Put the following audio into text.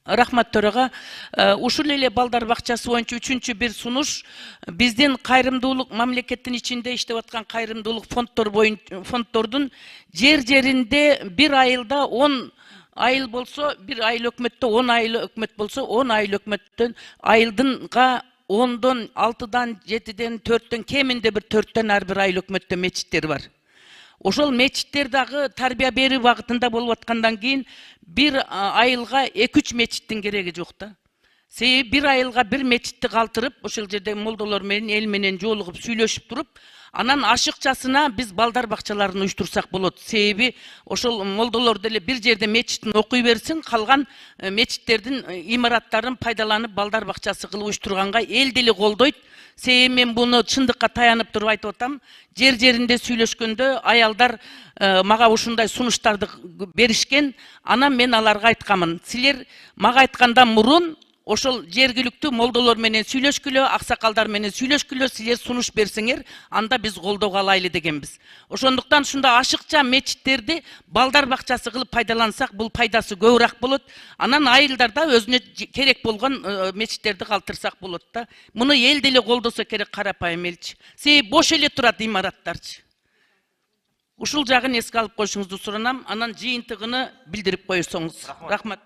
Рахмат төрага. Ушул эле балдар бакчасы боюнча үчүнчү бир сунуш биздин кайрымдуулук мамлекеттин ичинде иштеп аткан кайрымдуулук фонддордун жеринде бир айылда 10 айыл болсо, бир айыл өкмөттө 10 айыл өкмөт болсо, 10 айыл өкмөттөн айылдынга 10дон 6дан 7ден 4төн кеминде бир 4төн ар бир айыл өкмөттө мечиттер бар. Ошол мечиттер дагы тарбия берүү багытында болуп аткандан кийин бир айылга 2-3 мечиттин кереги жок да. Себеби бир айылга бир мечитти калтырып, ошол жерде молдолор менен эл менен жолугуп сүйлөшүп туруп, анан ашыкчасына биз балдар бакчаларын уюштурсак болот. Себеби ошол молдолор деле бир жерде мечиттин окуй берсин, калган мечиттердин имараттарын пайдаланып балдар бакчасы кылып уюштурганга эл деле колдойт. Себеби мен буну чындыкка таянып туруп айтып атам. Жеринде сүйлөшкөндө аялдар мага ушундай сунуштарды беришкен. Анан мен аларга айткамын. Силер мага айткандан мурун ошол жергиликтүү молдолор менен сүйлөшкүлө, аксакалдар менен сүйлөшкүлө, силер сунуш берсеңер, анда биз колдоого алайлы дегенбиз. Ошондуктан ушундай ашыкча мечиттерди балдар бакчасы кылып пайдалансак, бул пайдасы көбүрөөк болот. Анан айылдарда өзүнө керек болгон мечиттерди калтырсак болот да. Муну эл деле колдосо керек, карапайым элчи. Себеби бош эле турат имараттарчы. Ушул жагын эске алып коюшуңузду суранам, анан жыйынтыгын билдирип коесоңуз. Рахмат.